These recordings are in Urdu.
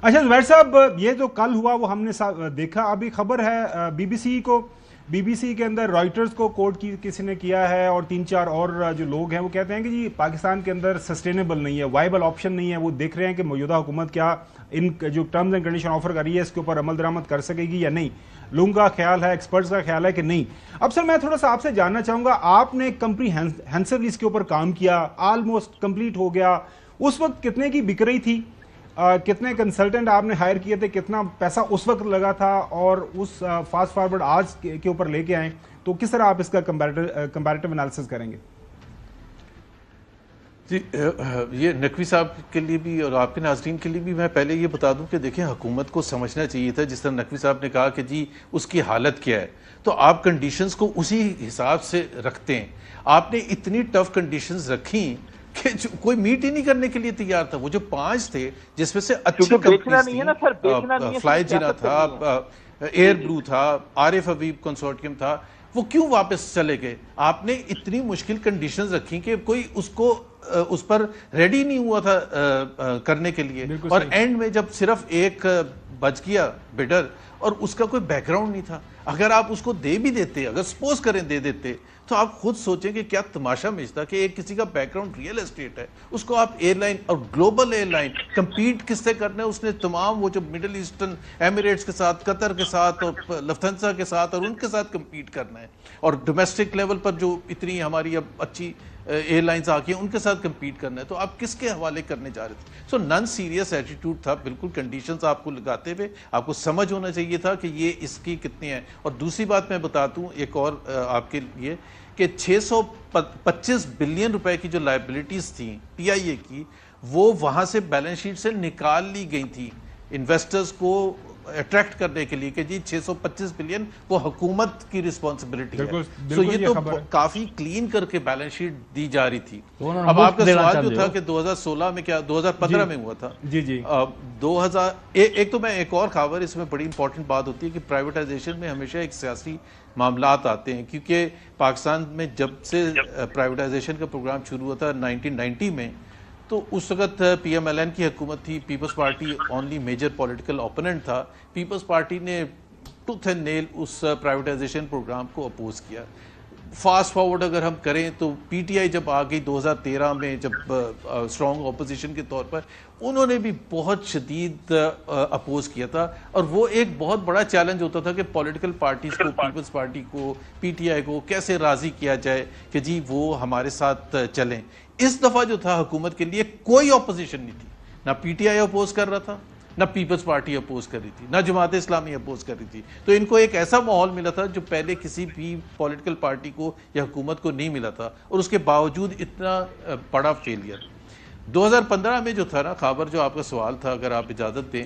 اچھا زبیر صاحب، یہ جو کل ہوا وہ ہم نے دیکھا. ابھی خبر ہے بی بی سی کے اندر رائٹرز کو کوٹ کسی نے کیا ہے، اور 3-4 اور جو لوگ ہیں وہ کہتے ہیں کہ جی پاکستان کے اندر سسٹینیبل نہیں ہے، وائبل آپشن نہیں ہے. وہ دیکھ رہے ہیں کہ موجودہ حکومت کیا ان جو ٹرمز اینڈ کنڈیشن آفر کر رہی ہے اس کے اوپر عمل درآمد کر سکے گی یا نہیں. لوگوں کا خیال ہے، ایکسپرٹس کا خیال ہے کہ نہیں. اب سر میں تھوڑا سا آپ سے جاننا چاہوں گا، آپ نے کمپریہنسولی اس کے اوپر کام کیا، آلموسٹ کمپلیٹ ہو گیا. اس وقت کتنے کی بک رہی تھی؟ کتنے کنسلٹنٹ آپ نے ہائر کیے تھے؟ کتنا پیسہ اس وقت لگا تھا؟ اور اس فاسٹ فارورڈ آج کے اوپر لے کے آئیں تو کس طرح آپ اس کا کمپیریٹیو انالیسس کریں گے؟ جی، یہ نقوی صاحب کے لیے بھی اور آپ کے ناظرین کے لیے بھی میں پہلے یہ بتا دوں کہ دیکھیں حکومت کو سمجھنا چاہیے تھا. جس طرح نقوی صاحب نے کہا کہ جی اس کی حالت کیا ہے، تو آپ کنڈیشنز کو اسی حساب سے رکھتے ہیں. آپ نے اتنی ٹف کنڈیشنز رکھیں کہ کوئی میٹ ہی نہیں کرنے کے لیے تیار تھا. وہ جو 5 تھے جس میں سے اچھی کمپنیز تھیں، فلائی جینا تھا، ایئر بلو تھا، عارف حبیب کنسورٹیم تھا، وہ کیوں واپس چلے گئے؟ آپ نے اتنی مشکل کنڈیشنز رکھی کہ کوئی اس پر ریڈی نہیں ہوا تھا کرنے کے لیے. اور اینڈ میں جب صرف ایک بچ گیا بڈر اور اس کا کوئی بیک گراؤنڈ نہیں تھا، اگر آپ اس کو دے بھی دیتے، اگر سپوز کریں دے دیتے، تو آپ خود سوچیں کہ کیا تماشا مچتا کہ ایک کسی کا بیک گراؤنڈ ریئل اسٹیٹ ہے، اس کو آپ ایئر لائن اور گلوبل ایئر لائن کمپیٹ کس سے کرنا ہے؟ اس نے تمام وہ جو مڈل ایسٹرن ایمریٹس کے ساتھ، قطر کے ساتھ اور لفتھنسا کے ساتھ اور ان کے ساتھ کمپیٹ کرنا ہے. اور ڈومیسٹک لیول پر جو اتنی ہماری اب اچھی ایئر لائنز آ کے ان کے ساتھ کمپیٹ کرنا ہے، تو آپ کس کے حوالے کرنے جا رہے تھے؟ سو نن سیریس ایٹیٹیوڈ تھا بالکل. کنڈیشنز آپ کو لگاتے ہوئے آپ کو سمجھ ہونا چاہیے تھا کہ یہ اس کی کتنی ہے. اور دوسری بات میں بتاتا ہوں ایک اور آپ کے لیے کہ 625 بلین روپے کی جو لائبلٹیز تھیں پی آئی اے کی، وہ وہاں سے بیلنس شیٹ سے نکال لی گئی تھی انویسٹرز کو اٹریکٹ کرنے کے لیے کہ جی 625 بلین وہ حکومت کی رسپانسبلٹی ہے. سو یہ تو کافی کلین کر کے بیلنس شیٹ دی جا رہی تھی. اب آپ کا سوال جو تھا کہ 2016 میں کیا 2015 میں ہوا تھا؟ جی 2000 ایک تو میں ایک اور خبر اس میں بڑی امپورٹنٹ بات ہوتی ہے کہ پرائیویٹائزیشن میں ہمیشہ ایک سیاسی معاملات آتے ہیں، کیونکہ پاکستان میں جب سے پرائیویٹائزیشن کا پروگرام شروع ہوا تھا 1990 میں، تو اس وقت پی ایم ایل این کی حکومت تھی. Peoples Party only major political opponent تھا. پیپلز پارٹی نے ٹوتھ اینڈ نیل اس پرائیویٹائزیشن پروگرام کو اپوز کیا. فاسٹ فارورڈ اگر ہم کریں تو پی ٹی آئی جب آ گئی 2013 میں، جب اسٹرانگ اپوزیشن کے طور پر، انہوں نے بھی بہت شدید اپوز کیا تھا. اور وہ ایک بہت بڑا چیلنج ہوتا تھا کہ پولیٹیکل پارٹیز کو، پیپلز پارٹی کو، پی ٹی آئی کو کیسے راضی کیا جائے کہ جی وہ ہمارے ساتھ چلیں. اس دفعہ جو تھا حکومت کے لیے کوئی اپوزیشن نہیں تھی. نہ پی ٹی آئی اپوز کر رہا تھا، نہ پیپلز پارٹی اپوز کر رہی تھی، نہ جماعت اسلامی اپوز کر رہی تھی. تو ان کو ایک ایسا ماحول ملا تھا جو پہلے کسی بھی پولیٹیکل پارٹی کو یا حکومت کو نہیں ملا تھا، اور اس کے باوجود اتنا بڑا فیلئر. 2015 میں جو تھا نا خابر، جو آپ کا سوال تھا اگر آپ اجازت دیں،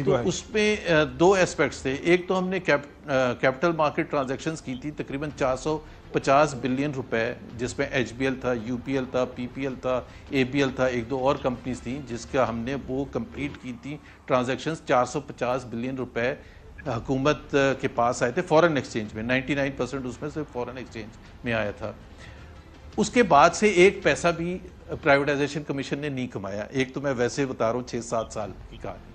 تو اس میں 2 ایسپیکٹس تھے. ایک تو ہم نے کیپٹل مارکیٹ ٹرانزیکشنز کی تھی تقریباً 450 بلین روپے، جس میں ایچ بی ایل تھا، یو پی ایل تھا، پی پی ایل تھا، اے بی ایل تھا، 1-2 اور کمپنیز تھیں جس کا ہم نے وہ کمپلیٹ کی تھی ٹرانزیکشنز. 450 بلین روپے حکومت کے پاس آئے تھے فورن ایکسچینج میں. 99% اس میں سے فورن ایکسچینج میں آیا تھا. اس کے بعد سے ایک پیسہ بھی پرائیویٹائزیشن کمیشن نے نہیں کمایا. ایک تو میں ویسے بتا رہا ہوں 6-7 سال کی کہانی.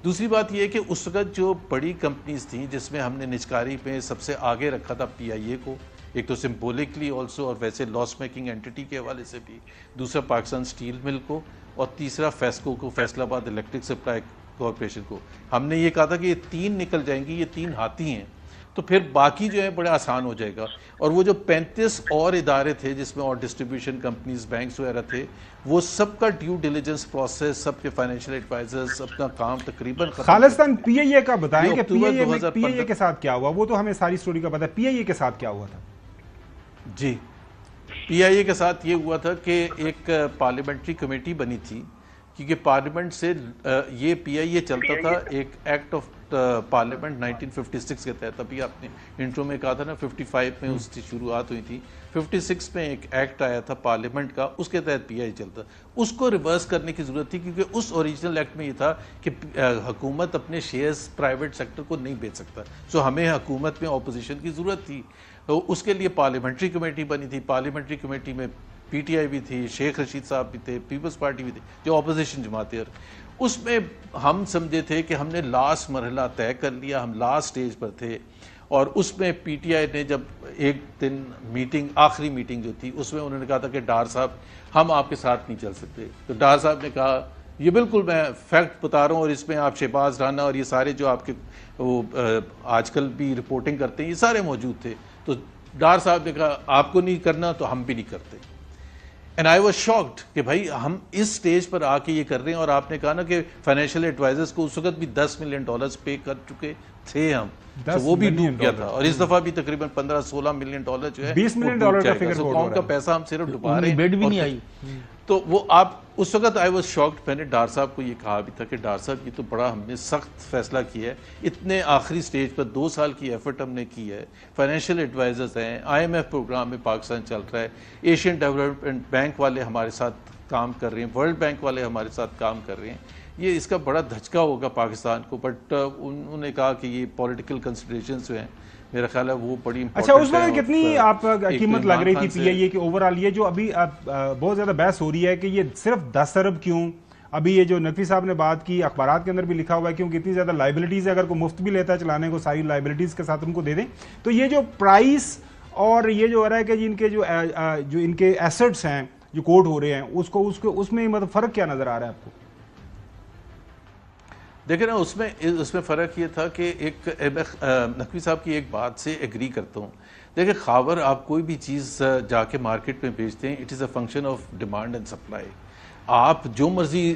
دوسری بات یہ ہے کہ اس وقت جو بڑی کمپنیز تھیں جس میں ہم نے نجکاری پہ سب سے آگے رکھا تھا پی آئی اے کو، ایک تو سمبولکلی آلسو اور ویسے لاس میکنگ اینٹی کے حوالے سے بھی، دوسرا پاکستان اسٹیل مل کو، اور تیسرا فیسکو کو، فیصل آباد الیکٹرک سپلائی کارپوریشن کو. ہم نے یہ کہا تھا کہ یہ 3 نکل جائیں گی، یہ 3 ہاتھی ہیں، تو پھر باقی جو ہے بڑا آسان ہو جائے گا. اور وہ جو 35 اور ادارے تھے جس میں اور ڈسٹریبیوشن کمپنیز، بینکس وغیرہ تھے، وہ سب کا ڈیو ڈیلیجنس پروسیس، سب کے فائنینشیل ایڈوائزرز، سب کا کام تقریباً خالصتاً پی ائی اے کا بتائیں کہ پی آئی اے کے ساتھ کیا ہوا. وہ تو ہمیں ساری سٹوری کا پتہ ہے، پی آئی اے کے ساتھ کیا ہوا تھا؟ جی، پی آئی اے کے ساتھ یہ ہوا تھا کہ ایک پارلیمنٹری کمیٹی بنی تھی، کیونکہ پارلیمنٹ سے یہ پی آئی اے چلتا تھا ایک ایکٹ آف پارلیمنٹ 1956 کے تحت. ابھی آپ نے انٹرو میں کہا تھا نا 55 میں اس کی شروعات ہوئی تھی، 56 میں ایک ایکٹ آیا تھا پارلیمنٹ کا، اس کے تحت پی آئی چلتا. اس کو ریورس کرنے کی ضرورت تھی کیونکہ اس اوریجنل ایکٹ میں یہ تھا کہ حکومت اپنے شیئرز پرائیویٹ سیکٹر کو نہیں بیچ سکتا. سو ہمیں حکومت میں اپوزیشن کی ضرورت تھی. اس کے لیے پارلیمنٹری کمیٹی بنی تھی. پارلیمنٹری کمیٹی میں پی ٹی آئی بھی تھی، شیخ رشید صاحب بھی تھے، پیپلز پارٹی بھی تھی، جو اپوزیشن جماعتیں. اس میں ہم سمجھے تھے کہ ہم نے لاسٹ مرحلہ طے کر لیا، ہم لاسٹ سٹیج پر تھے، اور اس میں پی ٹی آئی نے جب ایک دن میٹنگ، آخری میٹنگ جو تھی، اس میں انہوں نے کہا تھا کہ ڈار صاحب ہم آپ کے ساتھ نہیں چل سکتے. تو ڈار صاحب نے کہا یہ بالکل میں فیکٹ بتا رہا ہوں، اور اس میں آپ شہباز رانا اور یہ سارے جو آپ کے وہ آج کل بھی رپورٹنگ کرتے ہیں یہ سارے موجود تھے. تو ڈار صاحب نے کہا آپ کو نہیں کرنا تو ہم بھی نہیں کرتے. اینڈ آئی واز شاکڈ کہ بھائی ہم اس سٹیج پر آ کے یہ کر رہے ہیں، اور آپ نے کہا نا کہ فائنینشیل ایڈوائزرز کو اس وقت بھی $10 ملین پے کر چکے تھے ہم، تو وہ بھی ڈوب گیا تھا، اور اس دفعہ بھی تقریباً $15-16 ملین جو ہے $20 ملین کا فگر قوم کا پیسہ ہم صرف ڈبا رہے ہیں. بیڈ بھی نہیں آئی. تو وہ آپ اس وقت آئی واز شاکڈ. میں نے ڈار صاحب کو یہ کہا بھی تھا کہ ڈار صاحب یہ تو بڑا ہم نے سخت فیصلہ کیا ہے، اتنے آخری سٹیج پر 2 سال کی ایفرٹ ہم نے کی ہے، فائنینشیل ایڈوائزرز ہیں، IMF پروگرام میں پاکستان چل رہا ہے، ایشین ڈیولپمنٹ بینک والے ہمارے ساتھ کام کر رہے ہیں، ورلڈ بینک والے ہمارے ساتھ کام کر رہے ہیں، یہ اس کا بڑا دھچکا ہوگا پاکستان کو. بٹ انہوں نے کہا کہ یہ پولیٹیکل کنسیڈریشنز جو ہیں میرا خیال ہے وہ بڑی اچھا. اس میں کتنی آپ قیمت لگ رہی تھی پی آئی اے کی اوورآل؟ یہ جو ابھی بہت زیادہ بحث ہو رہی ہے کہ یہ صرف 10 ارب کیوں؟ ابھی یہ جو نقوی صاحب نے بات کی، اخبارات کے اندر بھی لکھا ہوا ہے کیونکہ اتنی زیادہ لائبلٹیز ہے، اگر کوئی مفت بھی لیتا ہے چلانے کو ساری لائبلٹیز کے ساتھ ان کو دے دیں. تو یہ جو پرائس اور یہ جو ہو رہا ہے کہ ان کے جو ان کے ایسٹس ہیں جو کوٹ ہو رہے ہیں اس میں مطلب فرق کیا نظر آ رہا ہے آپ کو؟ دیکھیں نا اس میں فرق یہ تھا کہ ایک نقوی صاحب کی ایک بات سے ایگری کرتا ہوں. دیکھیں خاور آپ کوئی بھی چیز جا کے مارکیٹ میں بیچتے ہیں، it is a function of demand and supply. آپ جو مرضی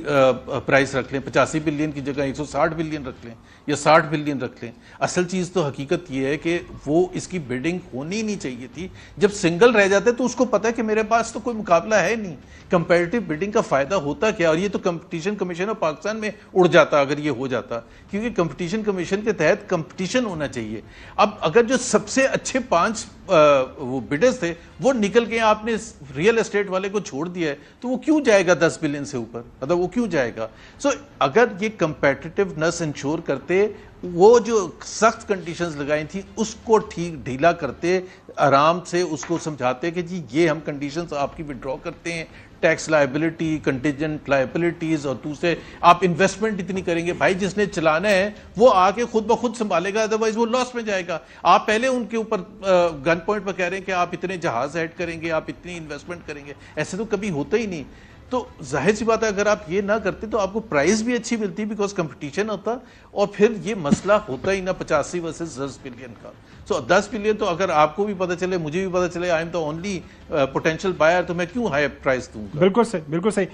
پرائس رکھ لیں، 85 بلین کی جگہ 160 بلین رکھ لیں یا 60 بلین رکھ لیں، اصل چیز تو حقیقت یہ ہے کہ وہ اس کی بڈنگ ہونی نہیں چاہیے تھی. جب سنگل رہ جاتے تو اس کو پتا ہے کہ میرے پاس تو کوئی مقابلہ ہے نہیں. کمپیریٹیو بڈنگ کا فائدہ ہوتا کیا؟ اور یہ تو کمپٹیشن کمیشن آف پاکستان میں اڑ جاتا اگر یہ ہو جاتا، کیونکہ کمپٹیشن کمیشن کے تحت کمپٹیشن ہونا چاہیے. اب اگر جو سب سے اچھے 5 وہ بڈرز تھے وہ نکل کے آپ نے ریئل اسٹیٹ والے کو چھوڑ دیا ہے، تو وہ کیوں جائے گا 10 بلین سے اوپر؟ مطلب وہ کیوں جائے گا؟ سو اگر یہ کمپیٹیٹیونس انشور کرتے، وہ جو سخت کنڈیشنز لگائی تھیں اس کو ٹھیک ڈھیلا کرتے، آرام سے اس کو سمجھاتے کہ جی یہ ہم کنڈیشنز آپ کی وڈرا کرتے ہیں، ٹیکس لائبلٹی، کنٹیجنٹ لائبلٹیز، اور دوسرے آپ انویسٹمنٹ اتنی کریں گے. بھائی جس نے چلانا ہے وہ آ کے خود بخود سنبھالے گا، ادروائز وہ لاس میں جائے گا. آپ پہلے ان کے اوپر گن پوائنٹ پر کہہ رہے ہیں کہ آپ اتنے جہاز ایڈ کریں گے، آپ اتنی انویسٹمنٹ کریں گے. ایسے تو کبھی ہوتا ہی نہیں. تو ظاہر سی بات ہے اگر آپ یہ نہ کرتے تو آپ کو پرائز بھی اچھی ملتی بیکاز کمپٹیشن ہوتا، اور پھر یہ مسئلہ ہوتا ہی نہ 85 ورسز 10 بلین کا. سو 10 بلین تو اگر آپ کو بھی پتہ چلے، مجھے بھی پتہ چلے I am the only potential buyer, تو میں کیوں ہائی پرائز دوں گا؟ بالکل صحیح، بالکل صحیح.